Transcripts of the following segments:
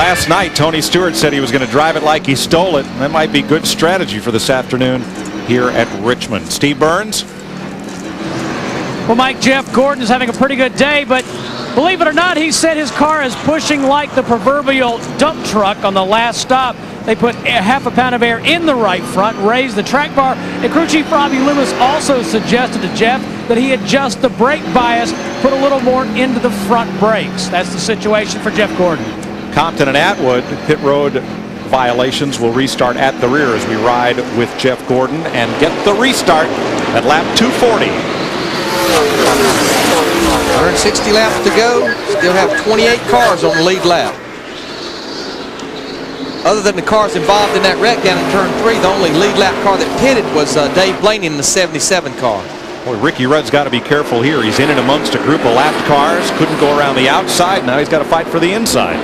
Last night, Tony Stewart said he was going to drive it like he stole it. That might be good strategy for this afternoon here at Richmond. Steve Burns. Well, Mike, Jeff Gordon is having a pretty good day, but believe it or not, he said his car is pushing like the proverbial dump truck on the last stop. They put half a pound of air in the right front, raised the track bar, and crew chief Robbie Loomis also suggested to Jeff that he adjust the brake bias, put a little more into the front brakes. That's the situation for Jeff Gordon. Compton and Atwood pit road violations will restart at the rear as we ride with Jeff Gordon and get the restart at lap 240. 160 laps to go. Still have 28 cars on the lead lap. Other than the cars involved in that wreck down in turn 3, the only lead lap car that pitted was Dave Blaney in the 77 car. Boy, Ricky Rudd's got to be careful here. He's in and amongst a group of lapped cars. Couldn't go around the outside. Now he's got to fight for the inside.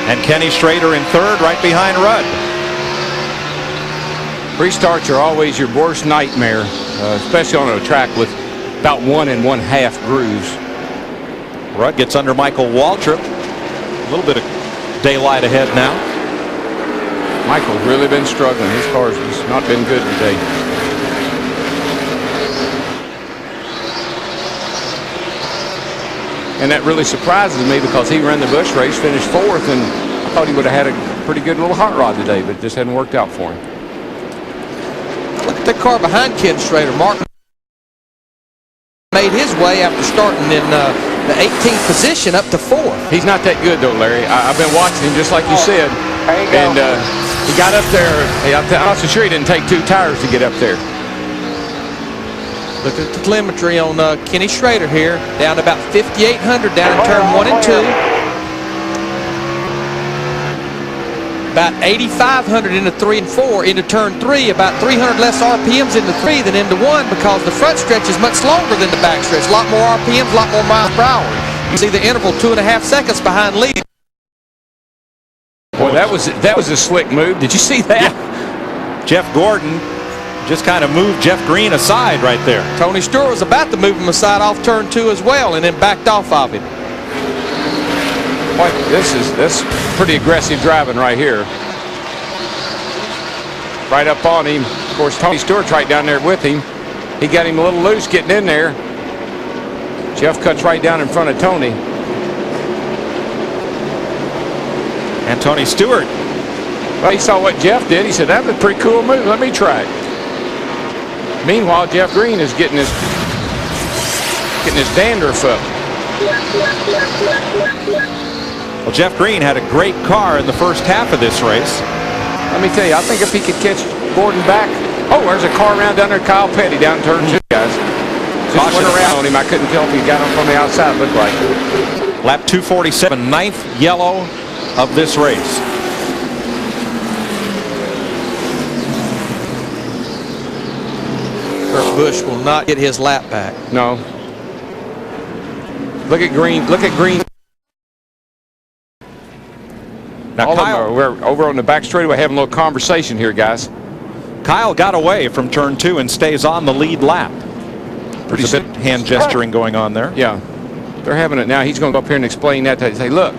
And Kenny Schrader in third, right behind Rudd. Restarts are always your worst nightmare, especially on a track with about 1 1/2 grooves. Rudd gets under Michael Waltrip. A little bit of daylight ahead now. Michael's really been struggling. His car's just not been good today. And that really surprises me because he ran the Busch race, finished 4th, and I thought he would have had a pretty good little hot rod today, but it just hadn't worked out for him. Look at the car behind Ken Schrader. Martin made his way after starting in the 18th position up to 4th. He's not that good, though, Larry. I've been watching him, just like you said. And he got up there. I'm not so sure he didn't take 2 tires to get up there. Look at the telemetry on Kenny Schrader here. Down to about 5,800 down in turn 1 and 2. About 8,500 into 3 and 4. Into turn 3, about 300 less RPMs into 3 than into 1 because the front stretch is much longer than the back stretch. A lot more RPMs, a lot more miles per hour. You see the interval 2.5 seconds behind lead. Boy, that was a slick move. Did you see that? Yeah. Jeff Gordon just kind of moved Jeff Green aside right there. Tony Stewart was about to move him aside off turn 2 as well and then backed off of him. Boy, this pretty aggressive driving right here. Right up on him. Of course, Tony Stewart's right down there with him. He got him a little loose getting in there. Jeff cuts right down in front of Tony. And Tony Stewart. Well, he saw what Jeff did. He said, that was a pretty cool move. Let me try it. Meanwhile, Jeff Green is getting his dandruff up. Well, Jeff Green had a great car in the first half of this race. Let me tell you, I think if he could catch Gordon back. Oh, there's a car around down there. Kyle Petty down turn 2, guys. Just went around on him. I couldn't tell if he got him from the outside. Looked like. Lap 247, 9th yellow of this race. Kurt Busch will not get his lap back. No. Look at Green. Look at Green. Now, Kyle, we're over on the back straightaway having a little conversation here, guys. Kyle got away from turn 2 and stays on the lead lap. There's a bit of hand gesturing going on there. Yeah. They're having it now. He's going to go up here and explain that. To say, look,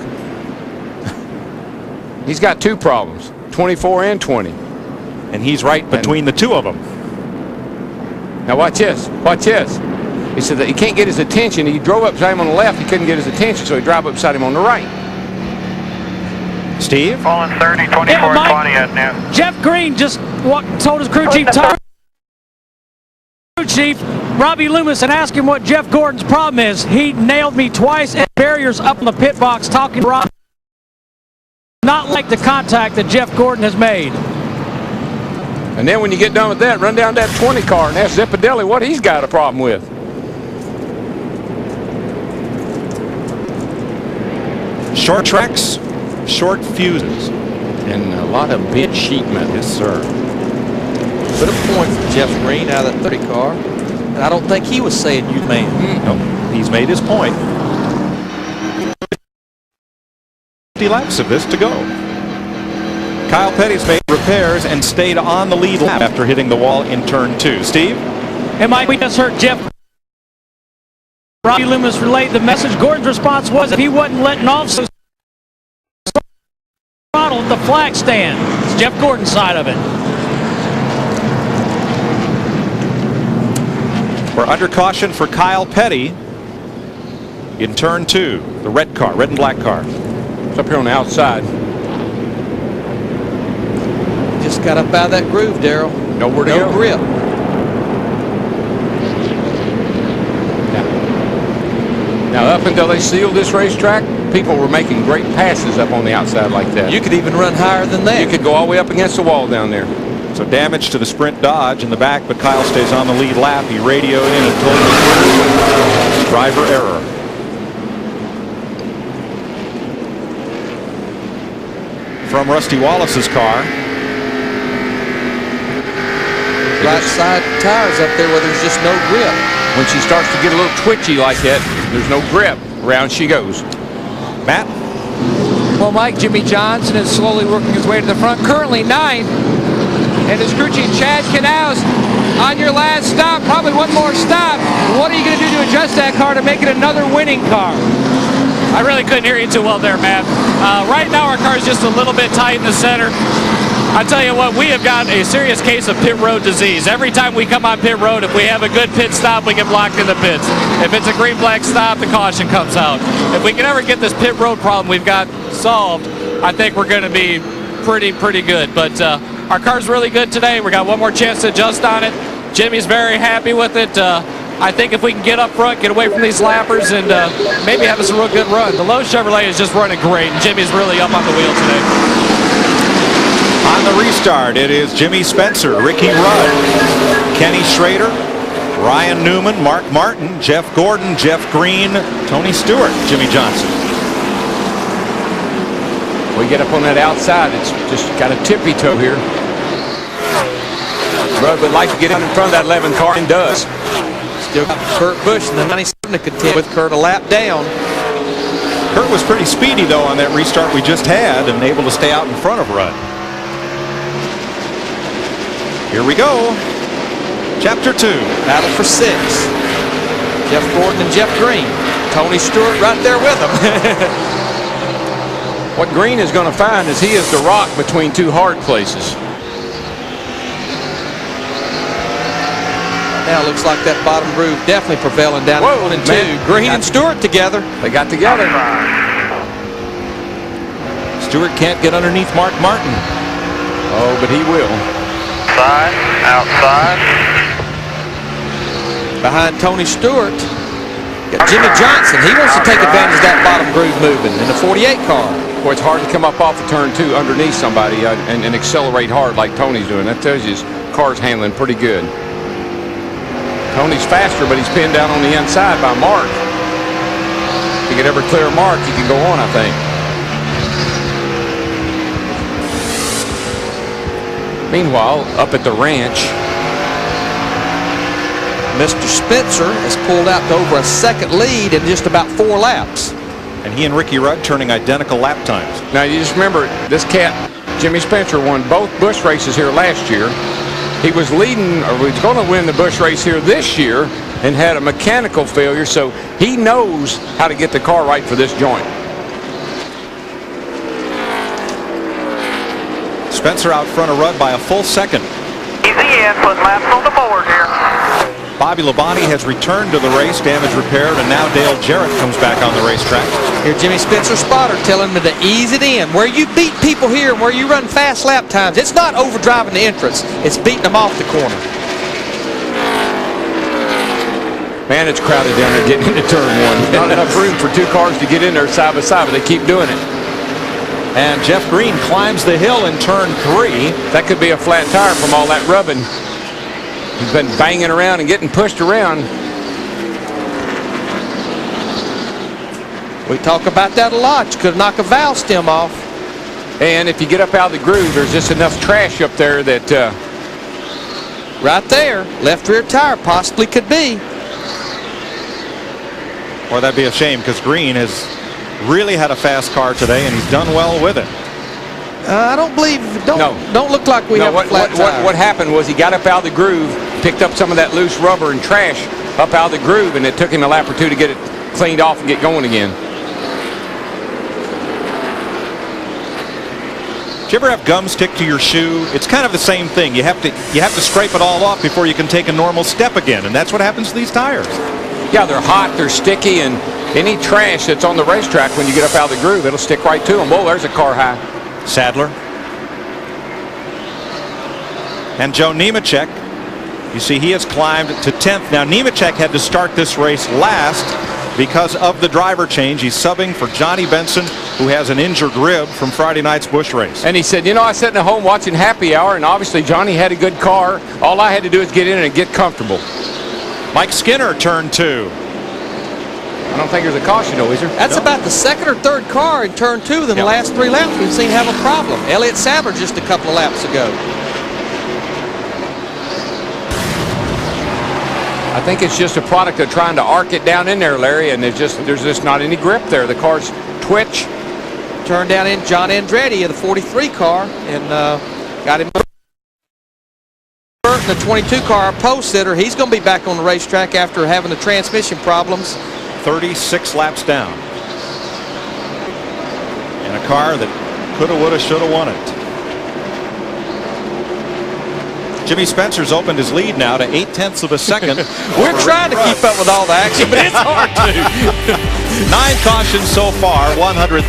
he's got 2 problems, 24 and 20. And he's right between the 2 of them. Now watch this. Watch this. He said that he can't get his attention. He drove up beside him on the left. He couldn't get his attention, so he drove up beside him on the right. Steve? Falling 30, 24, yeah, 20 at noon. Jeff Green just told his crew chief, Robbie Loomis, and asked him what Jeff Gordon's problem is. He nailed me twice at barriers up in the pit box talking to Rob. Not like the contact that Jeff Gordon has made. And then when you get done with that, run down that 20 car and ask Zipadelli what he's got a problem with. Short tracks, short fuses. And a lot of bent sheet metal. Yes, sir. Put a point for Jeff Green out of that 30 car. And I don't think he was saying you man. Nope. He's made his point. 50 laps of this to go. Kyle Petty's made repairs and stayed on the lead lap after hitting the wall in turn 2. Steve? And Mike, we just heard Jeff. Robbie Loomis relayed the message. Gordon's response was if he wasn't letting off so puddle at the flag stand. It's Jeff Gordon's side of it. We're under caution for Kyle Petty in turn 2. The red car, red and black car. It's up here on the outside. Just got up out of that groove, Darrell. Nowhere to no go. grip. Now, up until they sealed this racetrack, people were making great passes up on the outside like that. You could even run higher than that. You could go all the way up against the wall down there. So damage to the Sprint Dodge in the back, but Kyle stays on the lead lap. He radioed in and told the driver error. From Rusty Wallace's car. Right side tires up there where there's just no grip. When she starts to get a little twitchy like that, there's no grip. Around she goes. Matt? Well, Mike, Jimmy Johnson is slowly working his way to the front. Currently 9th. And his crew chief, Chad Canals, on your last stop, probably one more stop. What are you going to do to adjust that car to make it another winning car? I really couldn't hear you too well there, Matt. Right now our car is just a little bit tight in the center. I tell you what, we have got a serious case of pit road disease. Every time we come on pit road, if we have a good pit stop, we get blocked in the pits. If it's a green flag stop, the caution comes out. If we can ever get this pit road problem we've got solved, I think we're going to be pretty good. But our car's really good today. We got one more chance to adjust on it. Jimmy's very happy with it. I think if we can get up front, get away from these lappers, and maybe have us a real good run. The Lowe's Chevrolet is just running great, and Jimmy's really up on the wheel today. On the restart, it is Jimmy Spencer, Ricky Rudd, Kenny Schrader, Ryan Newman, Mark Martin, Jeff Gordon, Jeff Green, Tony Stewart, Jimmy Johnson. We get up on that outside. It's just got a tippy toe here. Rudd would like to get in front of that 11 car and does. Still got Kurt Busch in the 97 to contend with. Kurt a lap down. Kurt was pretty speedy, though, on that restart we just had and able to stay out in front of Rudd. Here we go. Chapter 2. Battle for 6. Jeff Gordon and Jeff Green. Tony Stewart right there with them. What Green is going to find is he is the rock between two hard places. Now it looks like that bottom groove definitely prevailing down at 1 and 2. Man. Green and Stewart together. They got together. Stewart can't get underneath Mark Martin. Oh, but he will. Outside, outside. Behind Tony Stewart, got Jimmy Johnson. He wants to take advantage of that bottom groove moving in the 48 car. Boy, it's hard to come up off of turn 2 underneath somebody and accelerate hard like Tony's doing. That tells you his car's handling pretty good. Tony's faster, but he's pinned down on the inside by Mark. If he could ever clear Mark, he can go on, I think. Meanwhile, up at the ranch, Mr. Spencer has pulled out to over a second lead in just about 4 laps. And he and Ricky Rudd turning identical lap times. now you just remember, this cat, Jimmy Spencer, won both Busch races here last year. He was leading, or was going to win the Busch race here this year and had a mechanical failure, so he knows how to get the car right for this joint. Spencer out front of Rudd by a full second. Easy in, putting laps on the board here. Bobby Labonte has returned to the race, damage repaired, and now Dale Jarrett comes back on the racetrack. Here Jimmy Spencer spotter telling him to ease it in. Where you beat people here and where you run fast lap times, it's not overdriving the entrance. It's beating them off the corner. Man, it's crowded down there getting into turn 1. Not enough room for 2 cars to get in there side by side, but they keep doing it. And Jeff Green climbs the hill in turn 3. That could be a flat tire from all that rubbing. He's been banging around and getting pushed around. We talk about that a lot. You could knock a valve stem off. And if you get up out of the groove, there's just enough trash up there that... right there. Left rear tire possibly could be. Or that'd be a shame because Green has really had a fast car today and he's done well with it. I don't believe, don't look like we have a flat tire. What happened was he got up out of the groove, picked up some of that loose rubber and trash up out of the groove, and it took him a lap or 2 to get it cleaned off and get going again. you ever have gum stick to your shoe? It's kind of the same thing. You have to scrape it all off before you can take a normal step again, and that's what happens to these tires. Yeah, they're hot, they're sticky, and any trash that's on the racetrack when you get up out of the groove, it'll stick right to them. Whoa, there's a car high. Sadler. And Joe Nemechek, you see he has climbed to 10th. Now Nemechek had to start this race last because of the driver change. He's subbing for Johnny Benson, who has an injured rib from Friday night's Busch race. And he said, you know, I sat at home watching Happy Hour, and obviously Johnny had a good car. All I had to do is get in and get comfortable. Mike Skinner, turn 2. I don't think there's a caution, though, is there? That's about the second or third car in turn 2 in the last 3 laps we've seen have a problem. Elliott Sadler just a couple of laps ago. I think it's just a product of trying to arc it down in there, Larry, and there's just not any grip there. The car's twitch. Turned down in John Andretti of the 43 car and got him in the 22 car, a pole sitter. He's going to be back on the racetrack after having the transmission problems. 36 laps down. In a car that coulda, woulda, shoulda won it. Jimmy Spencer's opened his lead now to 0.8 of a second. We're trying to keep up with all the action, but it's hard to. 9 cautions so far, 136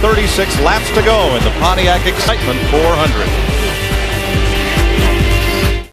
laps to go in the Pontiac Excitement 400.